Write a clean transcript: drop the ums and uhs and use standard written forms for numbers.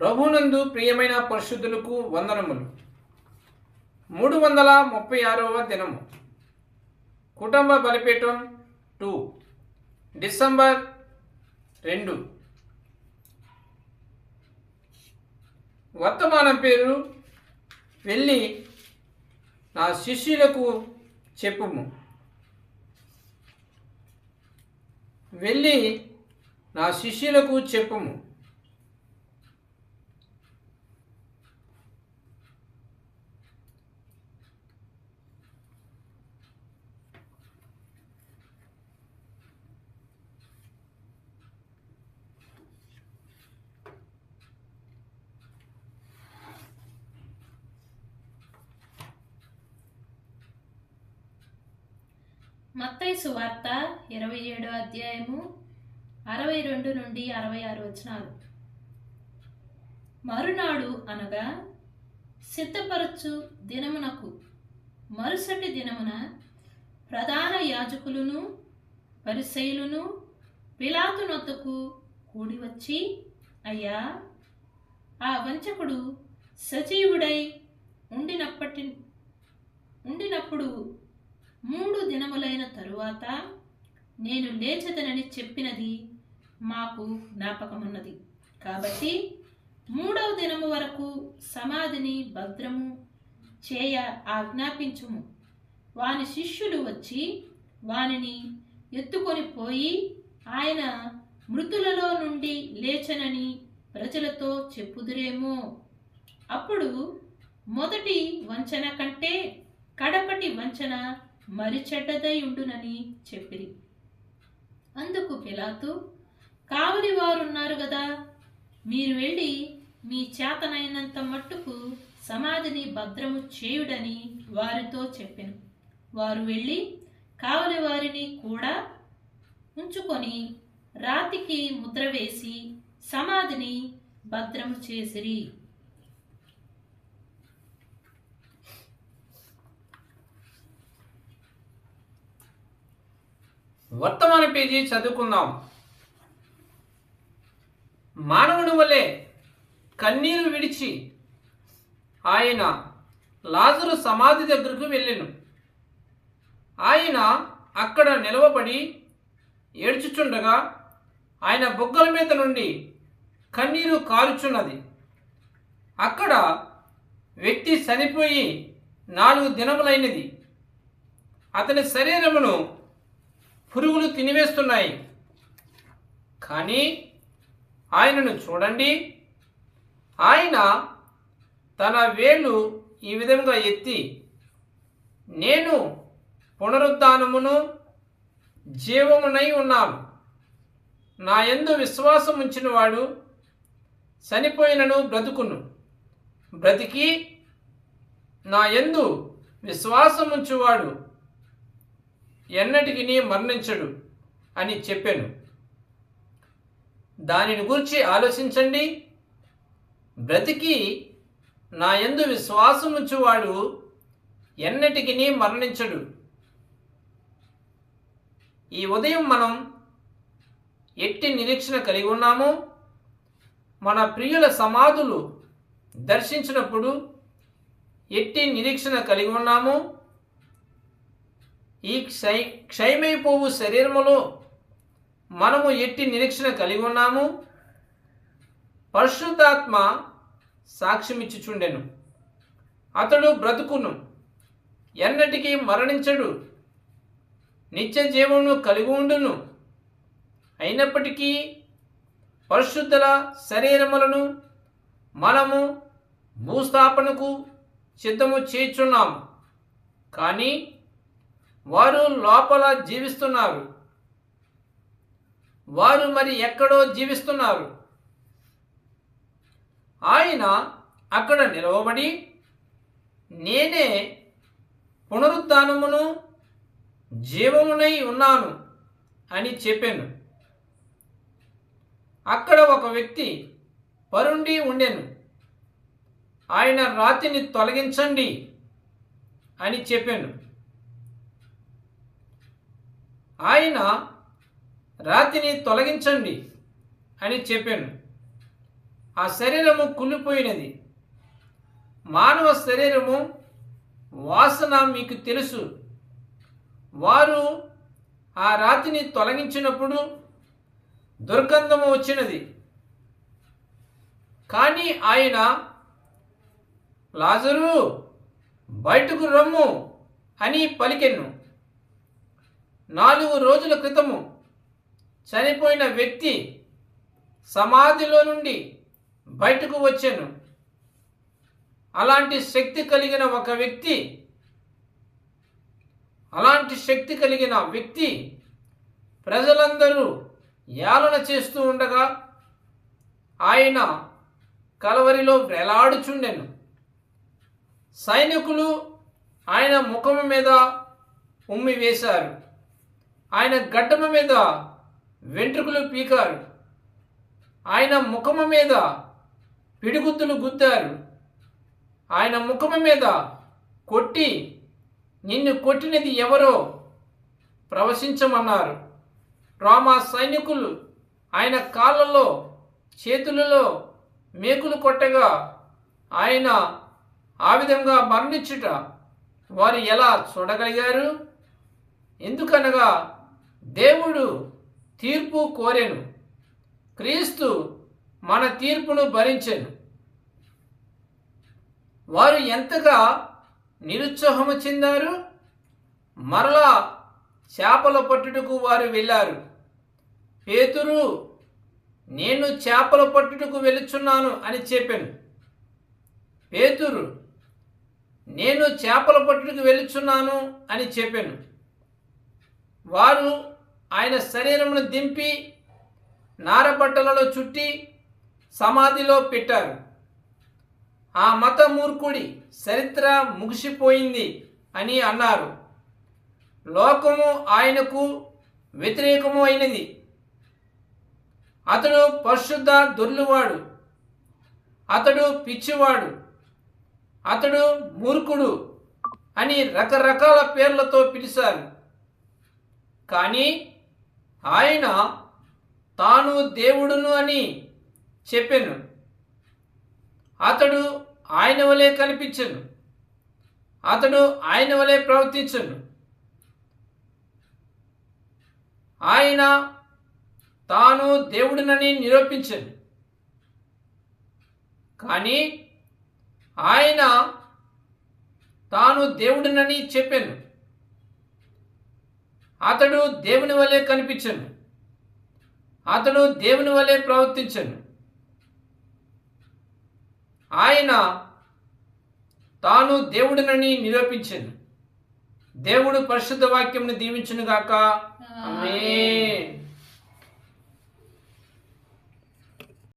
ప్రభునందు ప్రియమైన పరిశుద్ధులకు వందనములు. 336వ దినము. కుటుంబ బలిపీఠం 2 డిసెంబర్ 2. వర్తమానం పేరు వెళ్ళి నా శిష్యులకు చెప్పుము. వెళ్ళి నా శిష్యులకు చెప్పుము. మత్తయి సువార్త 27వ అధ్యాయము 62 నుండి 66 వచనాలు. మరునాడు అనగా సిద్ధపరచు దినమునకు మరుసటి దినమున ప్రధాన యాజకులను పరిసయ్యులను పిలాతు నొద్దకు కూడి వచ్చి, అయ్యా, ఆ వంచకుడు సజీవుడై ఉండినప్పుడు 3 దినములైన తరువాత నేను లేచెదనని చెప్పినది మాకు జ్ఞాపకమున్నది. కాబట్టి 3వ దినము వరకు సమాధిని భద్రము చేయ ఆజ్ఞాపించుము. వాని శిష్యులు వచ్చి వానిని ఎత్తుకొని పోయి ఆయన మృతులలో నుండి లేచెనని ప్రజలతో చెప్పుదురేమో. అప్పుడు మొదటి వంచన కంటే కడపటి వంచన మరి చెడ్డదై ఉండునని చెప్పిరి. అందుకు పిలాతు, కావలి వారున్నారు గదా, మీరు వెళ్ళి మీ చేతనైనంత మట్టుకు సమాధిని భద్రము చేయుడని వారితో చెప్పెను. వారు వెళ్ళి కావలి వారిని కూడా ఉంచుకొని రాతికి ముద్ర వేసి సమాధిని భద్రము చేసిరి. వర్తమాన పేజీ చదువుకుందాం. మానవుని వలె కన్నీరు విడిచి ఆయన లాజరు సమాధి దగ్గరకు వెళ్ళెను. ఆయన అక్కడ నిలవబడి ఏడ్చుచుండగా ఆయన బుగ్గల మీద నుండి కన్నీరు కారుచున్నది. అక్కడ వ్యక్తి చనిపోయి 4 దినములైనది. అతని శరీరమును పురుగులు తినివేస్తున్నాయి. కానీ ఆయనను చూడండి. ఆయన తన వేలు ఈ విధంగా ఎత్తి, నేను పునరుద్ధానమును జీవమునై ఉన్నాను. నా యందు విశ్వాసం ఉంచినవాడు చనిపోయినను బ్రతుకును, బ్రతికి నా యందు విశ్వాసం ఉంచువాడు ఎన్నటికి మరణించడు అని చెప్పాను. దానిని గురించి ఆలోచించండి. బ్రతికి నా యందు విశ్వాసం ఉంచువాడు ఎన్నటికి మరణించడు. ఈ ఉదయం మనం ఎట్టి నిరీక్షణ కలిగి ఉన్నాము. మన ప్రియుల సమాధులు దర్శించినప్పుడు ఎట్టి నిరీక్షణ కలిగి ఉన్నాము. ఈ క్షయమైపోవు శరీరములో మనము ఎట్టి నిరీక్షణ కలిగి ఉన్నాము. పరిశుద్ధాత్మ సాక్ష్యమిచ్చుచుండెను. అతడు బ్రతుకును, ఎన్నటికీ మరణించడు, నిత్య జీవమును కలిగి ఉండును. అయినప్పటికీ పరిశుద్ధుల శరీరములను మనము భూస్థాపనకు సిద్ధము చేయుచున్నాము. కానీ వారు లోపల జీవిస్తున్నారు. వారు మరి ఎక్కడో జీవిస్తున్నారు. ఆయన అక్కడ నిలవబడి, నేనే పునరుద్ధానమును జీవమునై ఉన్నాను అని చెప్పాను. అక్కడ ఒక వ్యక్తి పరుండి ఉండెను. ఆయన రాతిని తొలగించండి అని చెప్పాను. ఆయన రాతిని తొలగించండి అని చెప్పాను. ఆ శరీరము కుళ్ళిపోయినది. మానవ శరీరము వాసన మీకు తెలుసు. వారు ఆ రాతిని తొలగించినప్పుడు దుర్గంధము వచ్చినది. కానీ ఆయన, లాజరు బయటకు రమ్ము అని పలికెను. 4 రోజుల క్రితము చనిపోయిన వ్యక్తి సమాధిలో నుండి బయటకు వచ్చాను. అలాంటి శక్తి కలిగిన వ్యక్తి ప్రజలందరూ యాలన చేస్తూ ఉండగా ఆయన కలవరిలో వేలాడుచుండెను. సైనికులు ఆయన ముఖము మీద ఉమ్మి వేశారు. ఆయన గడ్డము మీద వెంట్రుకలు పీకారు. ఆయన ముఖము మీద పిడిగుద్దులు గుద్దారు. ఆయన ముఖము మీద కొట్టి, నిన్ను కొట్టినది ఎవరో ప్రవశించమన్నారు. రోమా సైనికులు ఆయన కాళ్ళలో చేతులలో మేకులు కొట్టగా ఆయన ఆ విధంగా మరణించుట వారు ఎలా చూడగలిగారు? ఎందుకనగా దేవుడు తీర్పు కోరెను. క్రీస్తు మన తీర్పును భరించెను. వారు ఎంతగా నిరుత్సాహము చెందారు. మరలా చేపల పట్టుటకు వారు వెళ్ళారు. పేతురు, నేను చేపల పట్టుటకు వెళుచున్నాను అని చెప్పాను. పేతురు, నేను చేపల పట్టుటకు వెళుచున్నాను అని చెప్పాను. వారు ఆయన శరీరమును దింపి నారబట్టలలో చుట్టి సమాధిలో పెట్టారు. ఆ మత మూర్ఖుడి చరిత్ర ముగిసిపోయింది అని అన్నారు. లోకము ఆయనకు వ్యతిరేకము అయినది. అతడు పరిశుద్ధ దొర్లువాడు, అతడు పిచ్చివాడు, అతడు మూర్ఖుడు అని రకరకాల పేర్లతో పిలిచారు. కానీ ఆయన తాను దేవుడును అని చెప్పెను. అతడు ఆయన వలె కనిపించెను. అతడు ఆయన వలె ప్రవర్తించెను. ఆయన తాను దేవుడినని నిరూపించెను. కానీ ఆయన తాను దేవుడినని చెప్పెను. అతడు దేవుని వలె కనిపించెను. అతడు దేవుని వలె ప్రవర్తించెను. ఆయన తాను దేవుడినని నిరూపించెను. దేవుడు పరిశుద్ధ వాక్యమును దీవించునుగాక. ఆమేన్.